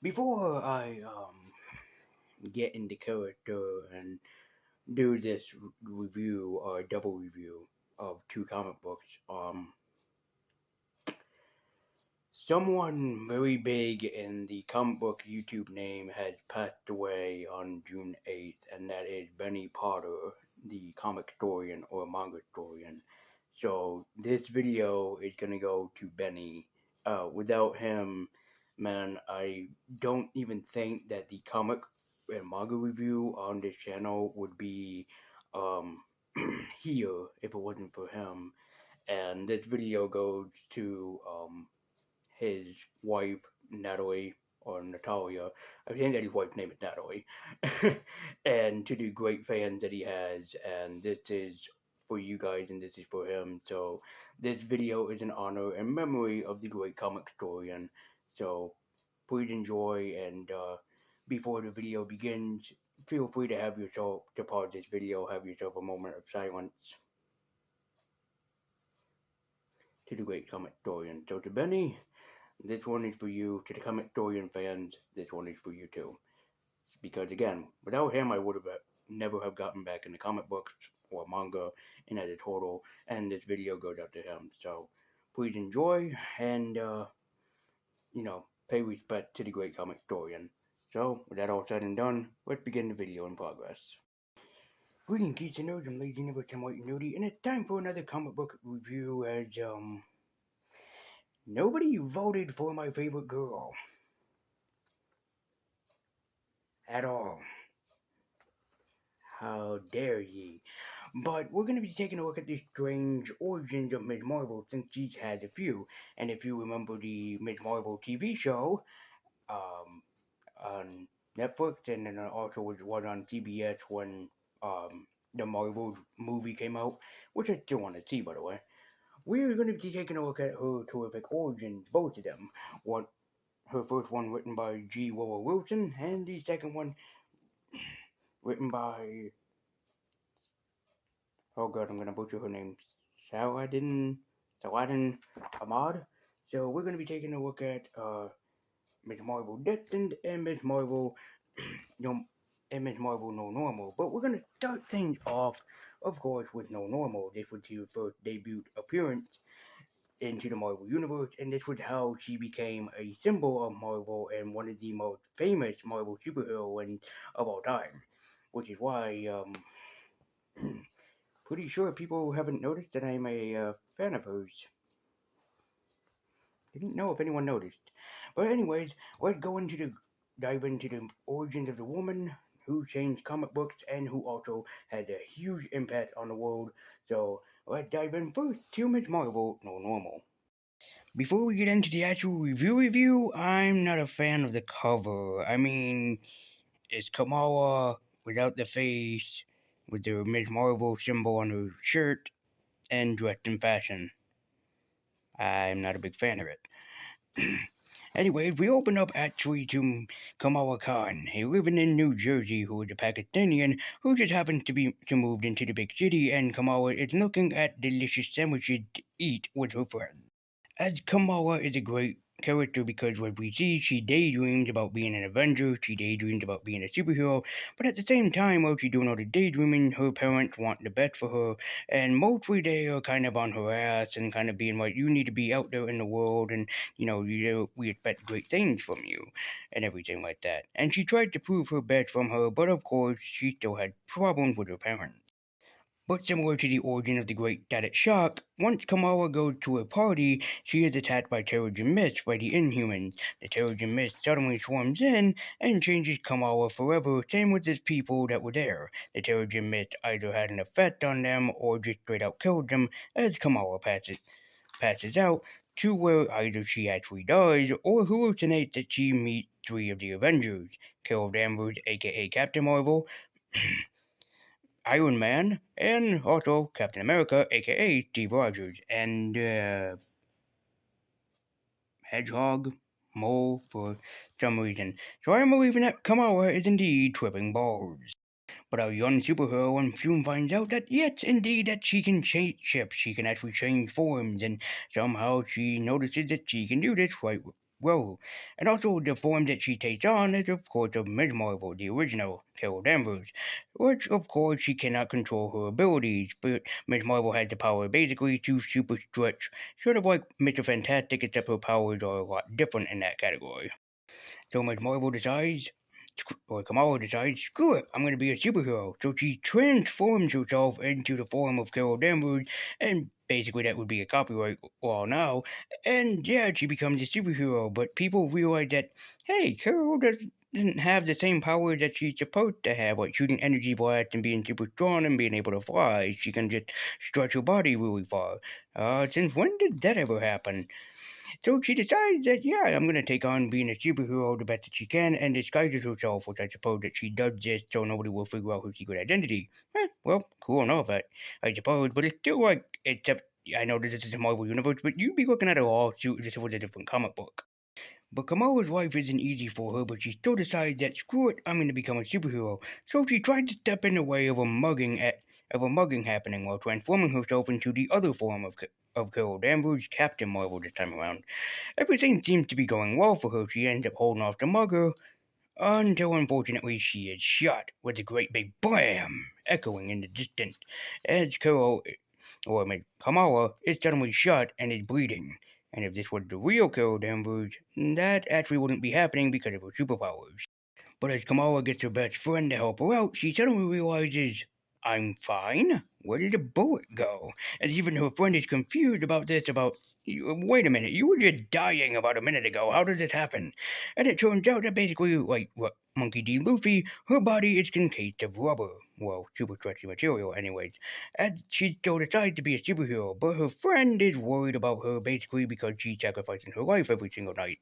Before I get into character and do this review or double review of two comic books, someone very big in the comic book YouTube name has passed away on June 8th, and that is Benny Potter, the Comicstorian or Mangastorian. So this video is gonna go to Benny. Without him, man, I don't even think that the comic and manga review on this channel would be um, here if it wasn't for him. And this video goes to his wife, Natalie, or Natalia. I think that his wife's name is Natalie. And to the great fans that he has. And this is for you guys and this is for him. So this video is in honor and memory of the great Comicstorian. So please enjoy, and before the video begins, feel free to have yourself, to pause this video, have yourself a moment of silence to the great Comicstorian. So to Benny, this one is for you. To the Comicstorian fans, this one is for you too. Because again, without him, I would have never have gotten back into comic books or manga in as a total. And this video goes out to him. So please enjoy and pay respect to the great Comicstorian. So with that all said and done, let's begin the video in progress. Greetings, geeks and nerds. I'm Lady Universe and White and Nerdy, and it's time for another comic book review. As nobody voted for my favorite girl at all. How dare ye? But we're going to be taking a look at the strange origins of Ms. Marvel, since she's had a few. And if you remember the Ms. Marvel TV show on Netflix, and then also was one on CBS when the Marvel movie came out, which I still want to see, by the way. We're going to be taking a look at her terrific origins, both of them. Her first one written by G. Willow Wilson, and the second one written by, oh god, I'm gonna butcher her name, Saladin Ahmad. So we're gonna be taking a look at Ms. Marvel Destined and Ms. Marvel Ms. Marvel No Normal. But we're gonna start things off, of course, with No Normal. This was her first debut appearance into the Marvel Universe, and this was how she became a symbol of Marvel and one of the most famous Marvel superheroines of all time. Which is why, pretty sure people haven't noticed that I'm a fan of hers. Didn't know if anyone noticed. But anyways, let's dive into the origins of the woman who changed comic books and who also has a huge impact on the world. So let's dive in first to Ms. Marvel No Normal. Before we get into the actual review, I'm not a fan of the cover. I mean, it's Kamala without the face, with the Ms. Marvel symbol on her shirt, and dressed in fashion. I'm not a big fan of it. Anyways, we open up actually to Kamala Kahn, a living in New Jersey who is a Pakistani who just happens to move into the big city, and Kamala is looking at delicious sandwiches to eat with her friends. As Kamala is a great character because what we see, she daydreams about being an Avenger, she daydreams about being a superhero, but at the same time, while she's doing all the daydreaming, her parents want the best for her, and mostly they are kind of on her ass and kind of being like, you need to be out there in the world, and we expect great things from you, and everything like that. And she tried to prove her best from her, but of course, she still had problems with her parents. But similar to the origin of the Great Static Shock, once Kamala goes to a party, she is attacked by Terrigen Mist by the Inhumans. The Terrigen Mist suddenly swarms in and changes Kamala forever, same with the people that were there. The Terrigen Mist either had an effect on them or just straight out killed them as Kamala passes out, to where either she actually dies or hallucinates that she meets three of the Avengers, Carol Danvers aka Captain Marvel, Iron Man, and also Captain America, aka Steve Rogers, and Hedgehog, Mole for some reason. So I'm believing that Kamala is indeed tripping balls. But our young superhero soon finds out that yes, indeed, that she can shape shift, she can actually change forms, and somehow she notices that she can do this right role. And also the form that she takes on is of course of Ms. Marvel, the original Carol Danvers, which of course she cannot control her abilities, but Ms. Marvel has the power basically to super stretch, sort of like Mr. Fantastic, except her powers are a lot different in that category. So Ms. Marvel decides, or Kamala decides, screw it, I'm going to be a superhero. So she transforms herself into the form of Carol Danvers, and basically that would be a copyright law now. And yeah, she becomes a superhero, but people realize that, hey, Carol doesn't have the same power that she's supposed to have, like shooting energy blasts and being super strong and being able to fly. She can just stretch her body really far. Since when did that ever happen? So she decides that, yeah, I'm going to take on being a superhero the best that she can and disguises herself, which I suppose that she does this so nobody will figure out her secret identity. Well, cool enough, I suppose, but it's still like, except I know this is the Marvel Universe, but you'd be looking at a lawsuit if this was a different comic book. But Kamala's life isn't easy for her, but she still decides that screw it, I'm going to become a superhero. So she tries to step in the way of a mugging happening while transforming herself into the other form of Carol Danvers, Captain Marvel this time around. Everything seems to be going well for her. She ends up holding off the mugger until unfortunately she is shot with a great big blam echoing in the distance as Kamala is suddenly shot and is bleeding. And if this was the real Carol Danvers, that actually wouldn't be happening because of her superpowers. But as Kamala gets her best friend to help her out, she suddenly realizes, I'm fine? Where did the bullet go? And even her friend is confused about this, wait a minute, you were just dying about a minute ago. How did this happen? And it turns out that basically, like what Monkey D. Luffy, her body is encased of rubber. Well, super stretchy material, anyways. And she still decides to be a superhero, but her friend is worried about her basically because she's sacrificing her life every single night.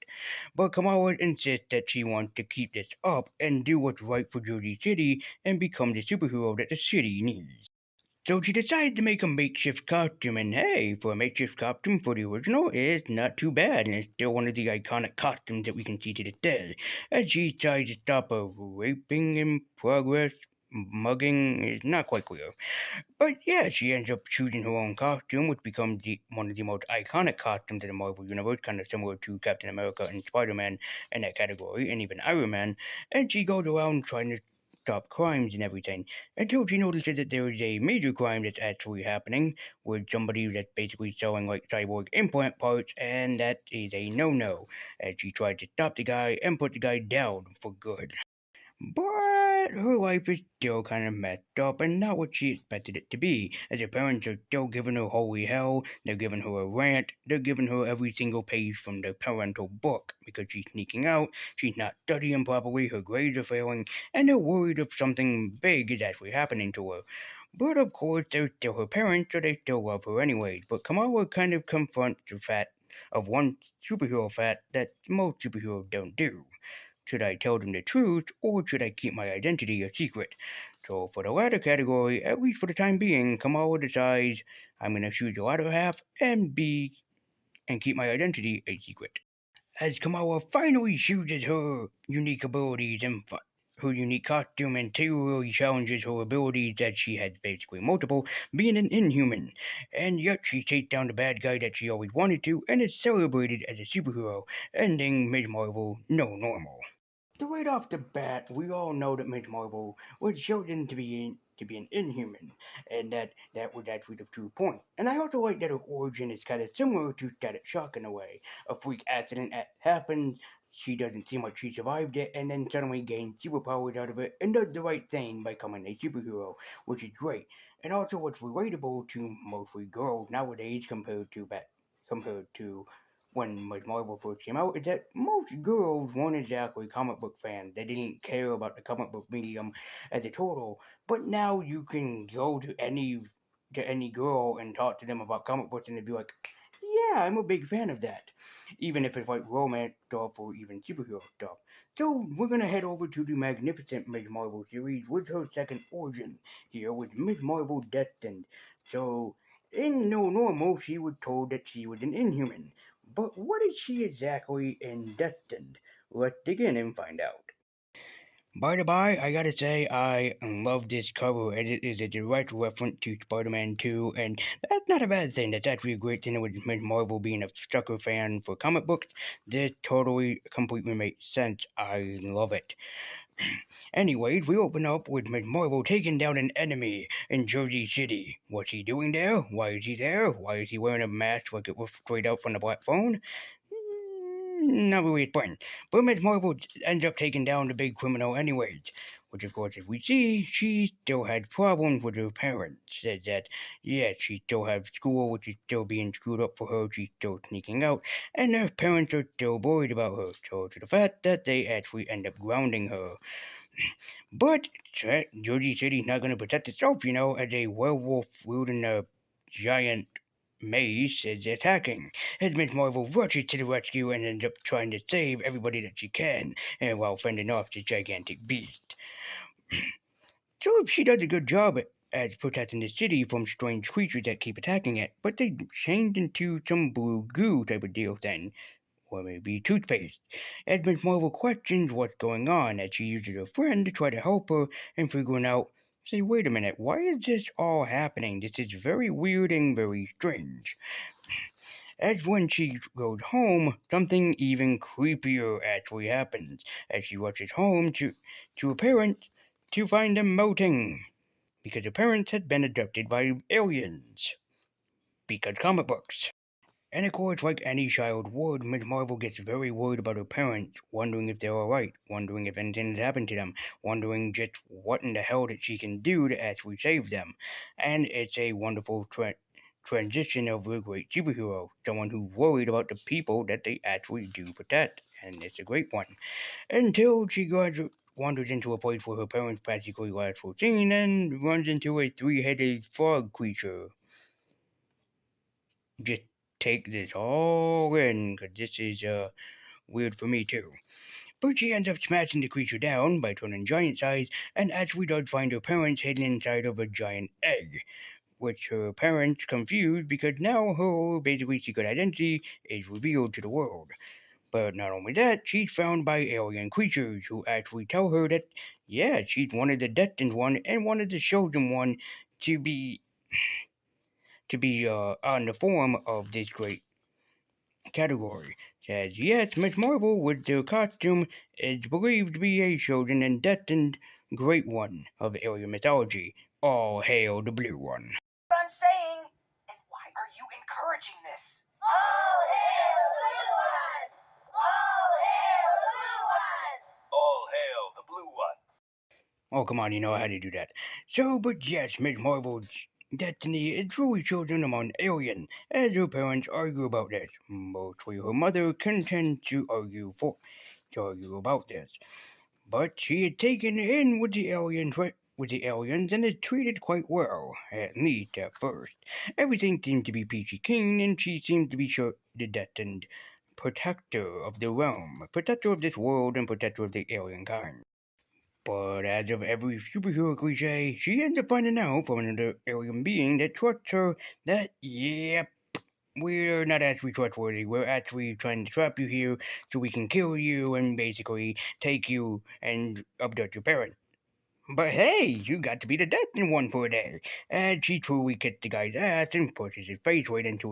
But Kamala insists that she wants to keep this up and do what's right for Jersey City and become the superhero that the city needs. So she decides to make a makeshift costume, and hey, for a makeshift costume for the original, it's not too bad, and it's still one of the iconic costumes that we can see to this day. As she tries to stop a raping in progress, mugging is not quite clear. But yeah, she ends up choosing her own costume, which becomes one of the most iconic costumes in the Marvel Universe, kind of similar to Captain America and Spider Man in that category, and even Iron Man. And she goes around trying to stop crimes and everything until she notices that there is a major crime that's actually happening with somebody that's basically selling like cyborg implant parts, and that is a no no. And she tries to stop the guy and put the guy down for good. But her life is still kind of messed up and not what she expected it to be, as her parents are still giving her holy hell, they're giving her a rant, they're giving her every single page from the parental book because she's sneaking out, she's not studying properly, her grades are failing, and they're worried if something big is actually happening to her. But of course, they're still her parents, so they still love her anyways. But Kamala kind of confronts the fact of one superhero fact that most superheroes don't do. Should I tell them the truth, or should I keep my identity a secret? So, for the latter category, at least for the time being, Kamala decides I'm going to choose the latter half and keep my identity a secret. As Kamala finally chooses her unique abilities and her unique costume and temporarily challenges her abilities that she had basically multiple, being an inhuman. And yet she takes down the bad guy that she always wanted to and is celebrated as a superhero, ending Ms. Marvel no normal. So right off the bat, we all know that Ms. Marvel was chosen to be an inhuman, and that was actually the true point. And I also like that her origin is kind of similar to Static Shock in a way. A freak accident happens, she doesn't seem like she survived it, and then suddenly gains superpowers out of it, and does the right thing by becoming a superhero, which is great. And also, what's relatable to mostly girls nowadays compared to when Marvel first came out is that most girls weren't exactly comic book fans. They didn't care about the comic book medium as a total. But now you can go to any girl and talk to them about comic books and they'd be like, yeah, I'm a big fan of that. Even if it's like romance stuff or even superhero stuff. So we're gonna head over to the magnificent Ms. Marvel series with her second origin here with Ms. Marvel Destined. So in No Normal, she was told that she was an inhuman. But what is she exactly in Destined? Let's dig in and find out. By the by, I gotta say, I love this cover, as it is a direct reference to Spider-Man 2, and that's not a bad thing. That's actually a great thing with Ms. Marvel being a sucker fan for comic books. This totally, completely makes sense. I love it. Anyways, we open up with Ms. Marvel taking down an enemy in Jersey City. What's he doing there? Why is he there? Why is he wearing a mask like it was straight out from the Black Phone? Not really explained. But Ms. Marvel ends up taking down the big criminal anyways. Which, of course, as we see, she still had problems with her parents. Says that, yes, she still has school, which is still being screwed up for her. She's still sneaking out. And her parents are still worried about her. So, to the fact that they actually end up grounding her. But Jersey City's not going to protect itself, as a werewolf wielding a giant mace is attacking. As Miss Marvel rushes to the rescue and ends up trying to save everybody that she can, and while fending off the gigantic beast. So she does a good job at protecting the city from strange creatures that keep attacking it, but they change into some blue goo type of deal then, or maybe toothpaste. As Miss Marvel questions what's going on as she uses her friend to try to help her in figuring out, say, wait a minute, why is this all happening? This is very weird and very strange. As when she goes home, something even creepier actually happens as she rushes home to her parents to find them melting because her parents had been abducted by aliens. Because comic books. And of course, like any child would, Ms. Marvel gets very worried about her parents, wondering if they're alright, wondering if anything has happened to them, wondering just what in the hell that she can do to actually save them. And it's a wonderful transition of a great superhero, someone who's worried about the people that they actually do protect. And it's a great one. Until she wanders into a place where her parents practically last seen and runs into a three-headed frog creature. Just take this all in, 'cause this is weird for me too. But she ends up smashing the creature down by turning giant size, and actually does find her parents hidden inside of a giant egg, which her parents confused because now her basically secret identity is revealed to the world. But not only that, she's found by alien creatures who actually tell her that, yeah, she's one of the destined one and one of the chosen one to be on the form of this great category. Says, yes, Miss Marvel with their costume is believed to be a chosen and destined great one of alien mythology. All hail the blue one. I'm saying, and why are you encouraging this? All hail the blue one! All hail the blue one! All hail the blue one! Oh, come on, you know how to do that. So, but yes, Miss Marvel's destiny is truly chosen among aliens, as her parents argue about this. Mostly her mother contends to argue about this. But she is taken in with the aliens and is treated quite well, at least at first. Everything seems to be peachy keen, and she seems to be the destined protector of the realm, protector of this world, and protector of the alien kind. But as of every superhero cliche, she ends up finding out from another alien being that trusts her that, yep, we're not actually trustworthy. We're actually trying to trap you here so we can kill you and basically take you and abduct your parents. But hey, you got to be the destined one for a day. And she truly kicks the guy's ass and pushes his face right into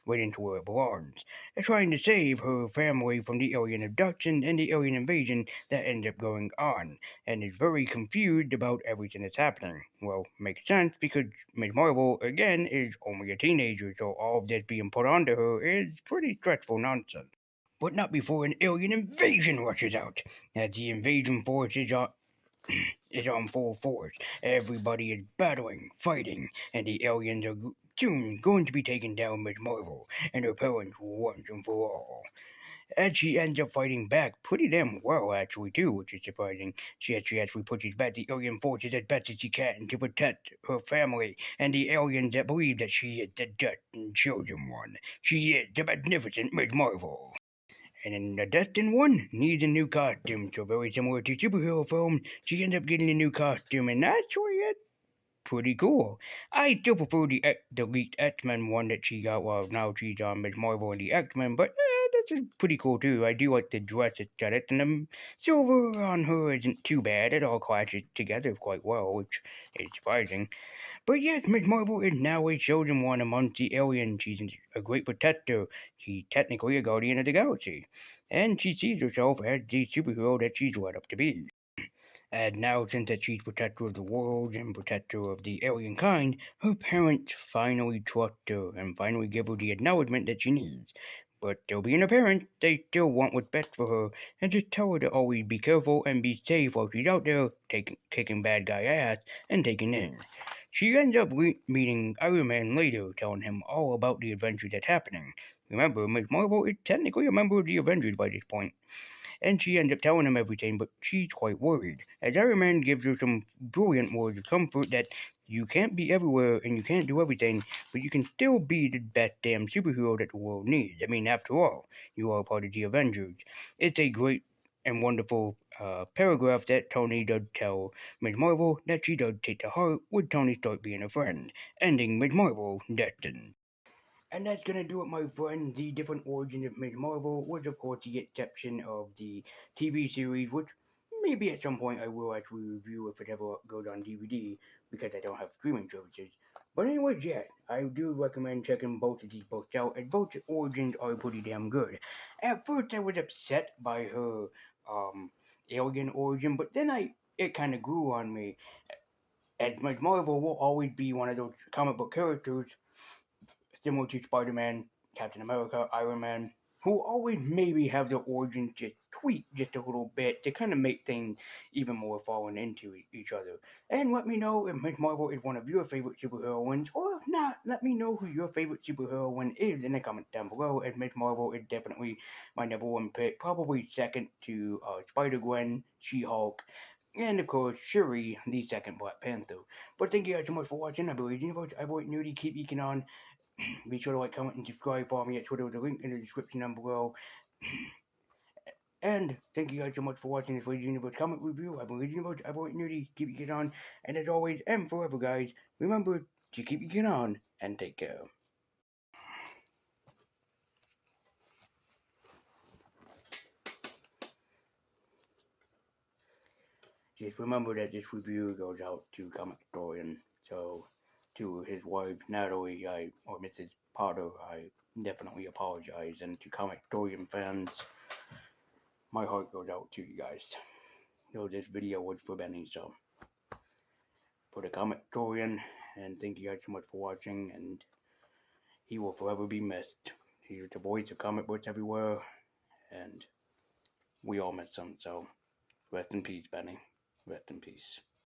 where it belongs. Trying to save her family from the alien abduction and the alien invasion that ends up going on, and is very confused about everything that's happening. Well, makes sense because Ms. Marvel, again, is only a teenager, so all of this being put onto her is pretty stressful nonsense. But not before an alien invasion rushes out, as the invasion force is on full force. Everybody is battling, fighting, and the aliens are soon going to be taking down Ms. Marvel and her parents once and for all. And she ends up fighting back pretty damn well, actually, too, which is surprising. She actually pushes back the alien forces as best as she can to protect her family and the aliens that believe that she is the destined chosen one. She is the magnificent Ms. Marvel. And then the destined one needs a new costume, so very similar to superhero films, she ends up getting a new costume, and actually it's pretty cool. I still prefer the Elite X-Men one that she got. Well, now she's on Ms. Marvel and the X-Men, but this is pretty cool too. I do like the dress aesthetic, and the silver on her isn't too bad. It all clashes together quite well, which is surprising. But yes, Miss Marvel is now a chosen one amongst the aliens. She's a great protector. She's technically a guardian of the galaxy. And she sees herself as the superhero that she's led up to be. And now, since that she's protector of the world and protector of the alien kind, her parents finally trust her and finally give her the acknowledgement that she needs. But still being a parent, they still want what's best for her and just tell her to always be careful and be safe while she's out there kicking bad guy ass and taking names. She ends up meeting Iron Man later, telling him all about the adventure that's happening. Remember, Ms. Marvel is technically a member of the Avengers by this point, and she ends up telling him everything, but she's quite worried, as Iron Man gives her some brilliant words of comfort that you can't be everywhere and you can't do everything, but you can still be the best damn superhero that the world needs. I mean, after all, you are part of the Avengers. It's a great and wonderful paragraph that Tony does tell Ms. Marvel that she does take to heart with Tony Stark being a friend, ending Ms. Marvel destined. And that's gonna do it, my friends. The different origins of Ms. Marvel was, of course, the exception of the TV series, which maybe at some point I will actually review if it ever goes on DVD, because I don't have streaming services. But anyways, yeah, I do recommend checking both of these books out, as both origins are pretty damn good. At first, I was upset by her alien origin, but then it kind of grew on me. As Ms. Marvel will always be one of those comic book characters similar to Spider Man, Captain America, Iron Man, who always maybe have their origins just tweaked just a little bit to kind of make things even more falling into each other. And let me know if Miss Marvel is one of your favorite superheroines, or if not, let me know who your favorite superheroine is in the comments down below, as Miss Marvel is definitely my number one pick, probably second to Spider Gwen, She Hulk, and of course, Shuri, the second Black Panther. But thank you guys so much for watching. I believe you know, I avoid nudie, keep eking on. Be sure to like, comment, and subscribe. Follow me at Twitter with a link in the description down below. And thank you guys so much for watching this Lady Universe comic review. I believe Universe, I believe Nudie, keep your kid on. And as always, and forever, guys, remember to keep your kid on and take care. Just remember that this review goes out to Comicstorian. So, to his wife, Natalie, or Mrs. Potter, I definitely apologize. And to Comicstorian fans, my heart goes out to you guys. So this video was for Benny, so for the Comicstorian, and thank you guys so much for watching, and he will forever be missed. He's the voice of comic books everywhere, and we all miss him, so rest in peace, Benny. Rest in peace.